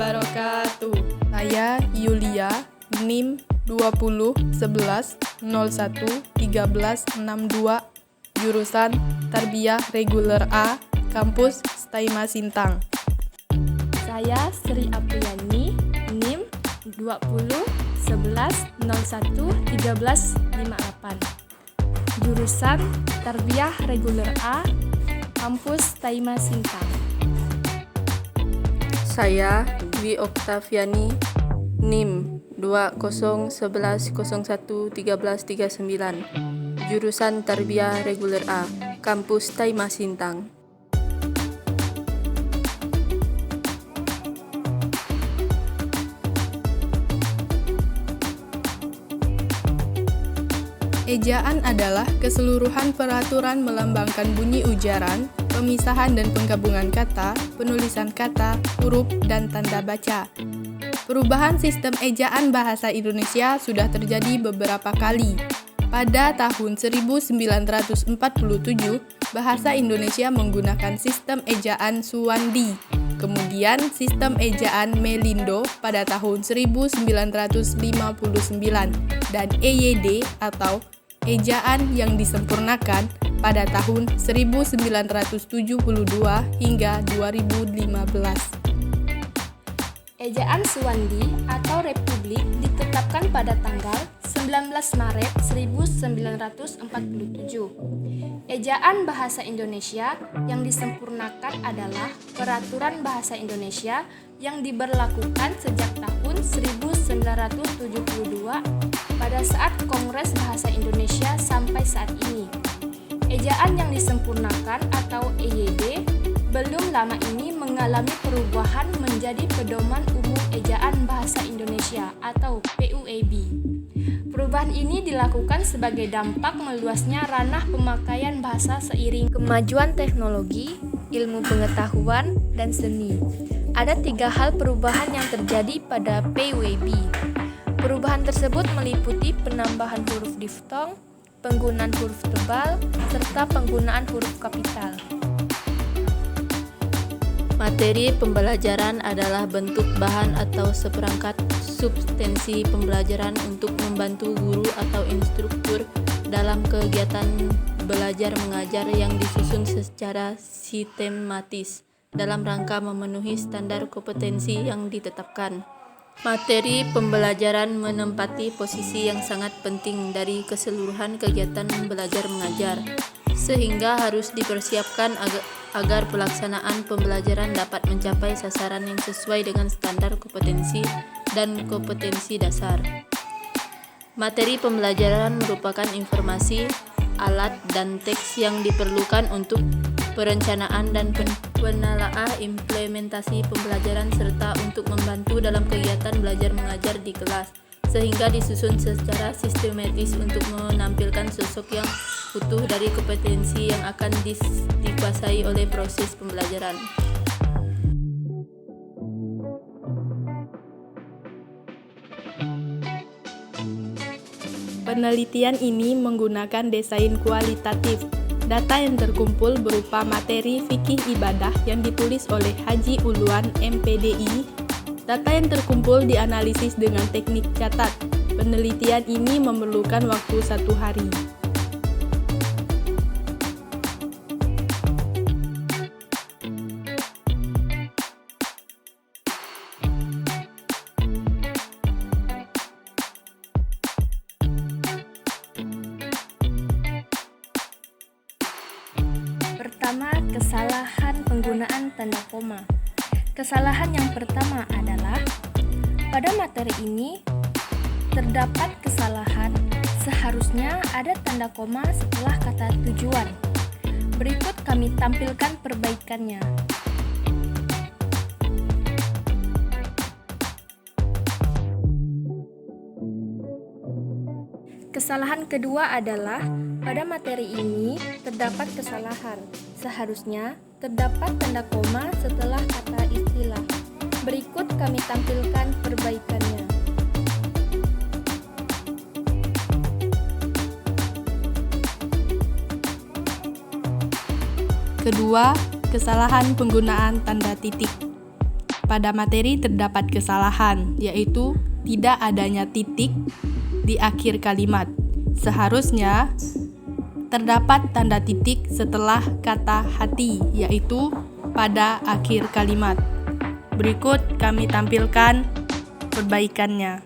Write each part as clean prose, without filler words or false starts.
wabarakatuh. Saya Yulia, NIM 20 11 01 13 62, jurusan Tarbiyah Reguler A, Kampus Staima Sintang. Saya Sri Apriyani, NIM 20 11 01 13 58, jurusan Tarbiyah Reguler A, Kampus Staima Sintang. Saya Dwi Oktaviani, NIM 20 11 01 13 39, jurusan Tarbiyah Reguler A, Kampus Staima Sintang. Ejaan adalah keseluruhan peraturan melambangkan bunyi ujaran, pemisahan dan penggabungan kata, penulisan kata, huruf, dan tanda baca. Perubahan sistem ejaan bahasa Indonesia sudah terjadi beberapa kali. Pada tahun 1947, bahasa Indonesia menggunakan sistem ejaan Suwandi. Kemudian sistem ejaan Melindo pada tahun 1959 dan EYD atau ejaan yang disempurnakan pada tahun 1972 hingga 2015. Ejaan Suwandi atau Republik ditetapkan pada tanggal 19 Maret 1947. Ejaan Bahasa Indonesia yang disempurnakan adalah Peraturan Bahasa Indonesia yang diberlakukan sejak tahun 1972 pada saat Kongres Bahasa Indonesia sampai saat ini. Ejaan yang disempurnakan atau EYD belum lama ini mengalami perubahan menjadi Pedoman Umum Ejaan Bahasa Indonesia atau PUEB. Perubahan ini dilakukan sebagai dampak meluasnya ranah pemakaian bahasa seiring kemajuan teknologi, ilmu pengetahuan, dan seni. Ada 3 hal perubahan yang terjadi pada PUEB. Perubahan tersebut meliputi penambahan huruf diftong, penggunaan huruf tebal, serta penggunaan huruf kapital. Materi pembelajaran adalah bentuk bahan atau seperangkat substansi pembelajaran untuk membantu guru atau instruktur dalam kegiatan belajar mengajar yang disusun secara sistematis dalam rangka memenuhi standar kompetensi yang ditetapkan. Materi pembelajaran menempati posisi yang sangat penting dari keseluruhan kegiatan belajar mengajar, sehingga harus dipersiapkan agar pelaksanaan pembelajaran dapat mencapai sasaran yang sesuai dengan standar kompetensi dan kompetensi dasar. Materi pembelajaran merupakan informasi, alat, dan teks yang diperlukan untuk perencanaan dan penelaah implementasi pembelajaran serta untuk membantu dalam kegiatan belajar mengajar di kelas, sehingga disusun secara sistematis untuk menampilkan sosok yang utuh dari kompetensi yang akan dikuasai oleh proses pembelajaran. Penelitian ini menggunakan desain kualitatif. Data yang terkumpul berupa materi fikih ibadah yang ditulis oleh Haji Uluan MPDI. Data yang terkumpul dianalisis dengan teknik catat. Penelitian ini memerlukan waktu 1 hari. Pertama, kesalahan penggunaan tanda koma. Kesalahan yang pertama adalah pada materi ini terdapat kesalahan, seharusnya ada tanda koma setelah kata tujuan. Berikut kami tampilkan perbaikannya. Kesalahan kedua adalah pada materi ini terdapat kesalahan, seharusnya terdapat tanda koma setelah kata istilah. Berikut kami tampilkan perbaikannya. Kedua, kesalahan penggunaan tanda titik. pada materi terdapat kesalahan, yaitu tidak adanya titik di akhir kalimat. Seharusnya terdapat tanda titik setelah kata hati, yaitu pada akhir kalimat. Berikut kami tampilkan perbaikannya.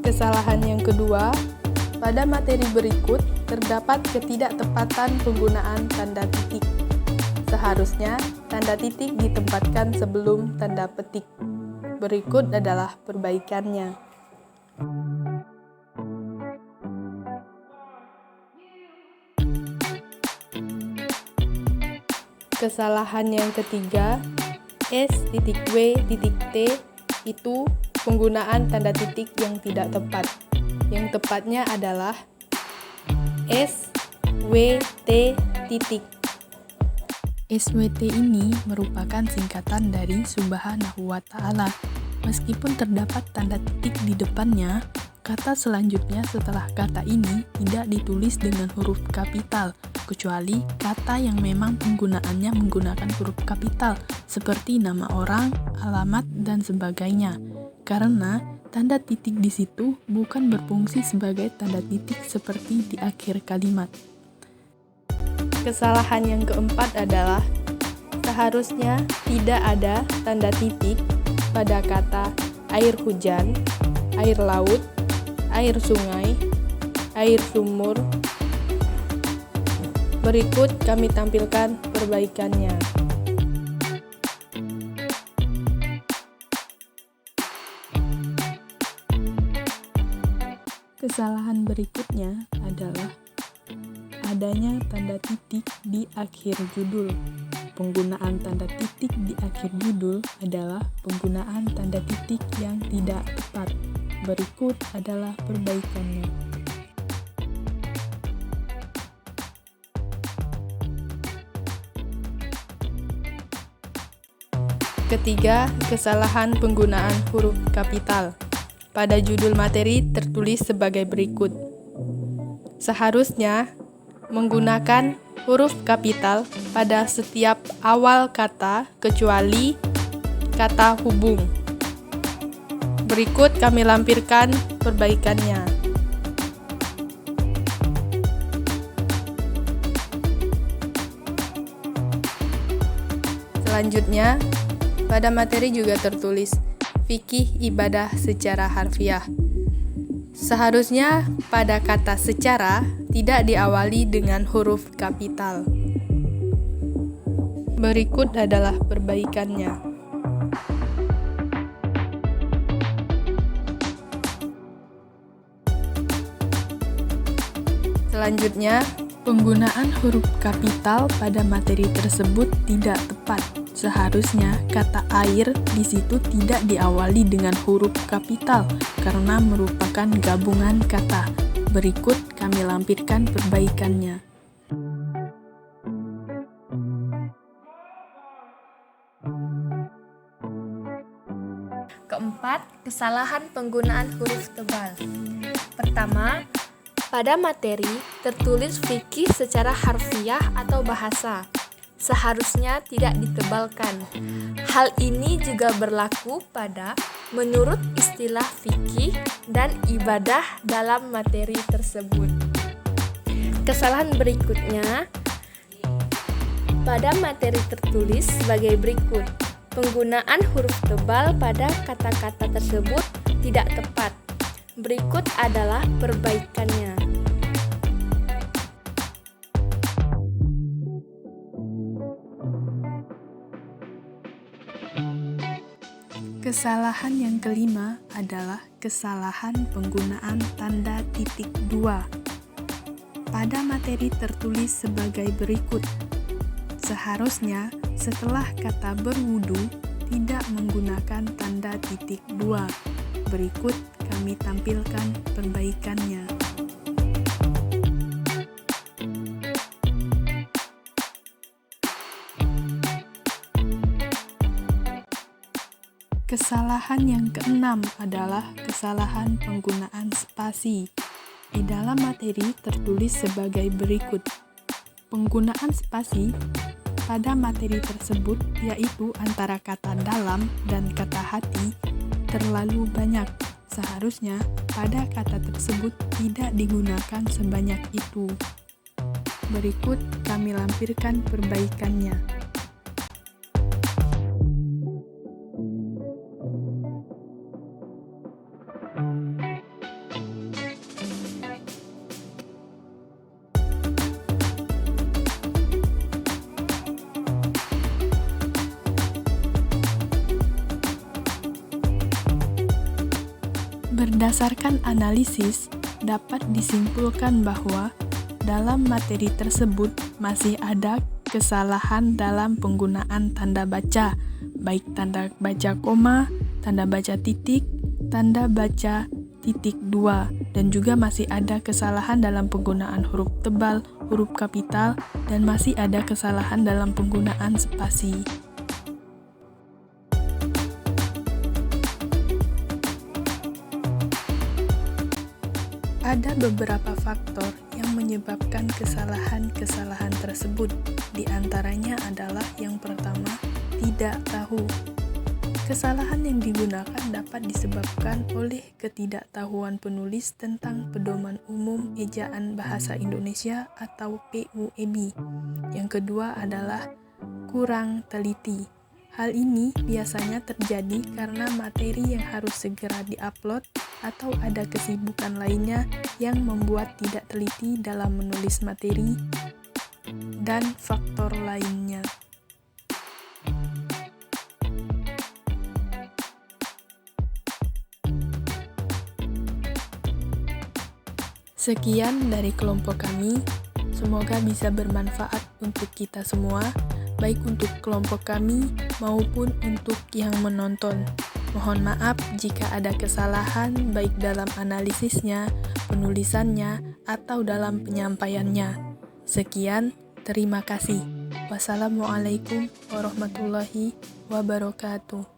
Kesalahan yang kedua, pada materi berikut terdapat ketidaktepatan penggunaan tanda titik. Seharusnya tanda titik ditempatkan sebelum tanda petik. Berikut adalah perbaikannya. Kesalahan yang ketiga, S.W.T itu penggunaan tanda titik yang tidak tepat. Yang tepatnya adalah SWT titik. SWT ini merupakan singkatan dari Subhanahu wa Ta'ala. Meskipun terdapat tanda titik di depannya, kata selanjutnya setelah kata ini tidak ditulis dengan huruf kapital, kecuali kata yang memang penggunaannya menggunakan huruf kapital, seperti nama orang, alamat, dan sebagainya. Karena tanda titik di situ bukan berfungsi sebagai tanda titik seperti di akhir kalimat. Kesalahan yang keempat adalah seharusnya tidak ada tanda titik pada kata air hujan, air laut, air sungai, air sumur. Berikut kami tampilkan perbaikannya. Kesalahan berikutnya adalah adanya tanda titik di akhir judul. Penggunaan tanda titik di akhir judul adalah penggunaan tanda titik yang tidak tepat. Berikut adalah perbaikannya. Ketiga, kesalahan penggunaan huruf kapital. Pada judul materi tertulis sebagai berikut. Seharusnya menggunakan huruf kapital pada setiap awal kata kecuali kata hubung. Berikut kami lampirkan perbaikannya. Selanjutnya, pada materi juga tertulis fikih ibadah secara harfiah. Seharusnya pada kata secara tidak diawali dengan huruf kapital. Berikut adalah perbaikannya. Selanjutnya, penggunaan huruf kapital pada materi tersebut tidak tepat. Seharusnya kata air di situ tidak diawali dengan huruf kapital karena merupakan gabungan kata. Berikut kami lampirkan perbaikannya. Keempat, kesalahan penggunaan huruf tebal. Pertama, pada materi tertulis fikih secara harfiah atau bahasa. Seharusnya tidak ditebalkan. Hal ini juga berlaku pada menurut istilah fikih dan ibadah dalam materi tersebut. Kesalahan berikutnya, pada materi tertulis sebagai berikut. Penggunaan huruf tebal pada kata-kata tersebut tidak tepat. Berikut adalah perbaikannya. Kesalahan yang kelima adalah kesalahan penggunaan tanda titik dua. Pada materi tertulis sebagai berikut. Seharusnya setelah kata berwudu tidak menggunakan tanda titik dua. Berikut kami tampilkan perbaikannya. Kesalahan yang keenam adalah kesalahan penggunaan spasi. Di dalam materi tertulis sebagai berikut. Penggunaan spasi pada materi tersebut yaitu antara kata dalam dan kata hati terlalu banyak. Seharusnya pada kata tersebut tidak digunakan sebanyak itu. Berikut kami lampirkan perbaikannya. Berdasarkan analisis, dapat disimpulkan bahwa dalam materi tersebut masih ada kesalahan dalam penggunaan tanda baca, baik tanda baca koma, tanda baca titik, tanda baca titik dua, dan juga masih ada kesalahan dalam penggunaan huruf tebal, huruf kapital, dan masih ada kesalahan dalam penggunaan spasi. Ada beberapa faktor yang menyebabkan kesalahan-kesalahan tersebut. Di antaranya adalah yang pertama, tidak tahu. Kesalahan yang digunakan dapat disebabkan oleh ketidaktahuan penulis tentang Pedoman Umum Ejaan Bahasa Indonesia atau PUEB. Yang kedua adalah kurang teliti. Hal ini biasanya terjadi karena materi yang harus segera diupload atau ada kesibukan lainnya yang membuat tidak teliti dalam menulis materi dan faktor lainnya. Sekian dari kelompok kami, semoga bisa bermanfaat untuk kita semua, baik untuk kelompok kami maupun untuk yang menonton. Mohon maaf jika ada kesalahan baik dalam analisisnya, penulisannya, atau dalam penyampaiannya. Sekian, terima kasih. Wassalamualaikum warahmatullahi wabarakatuh.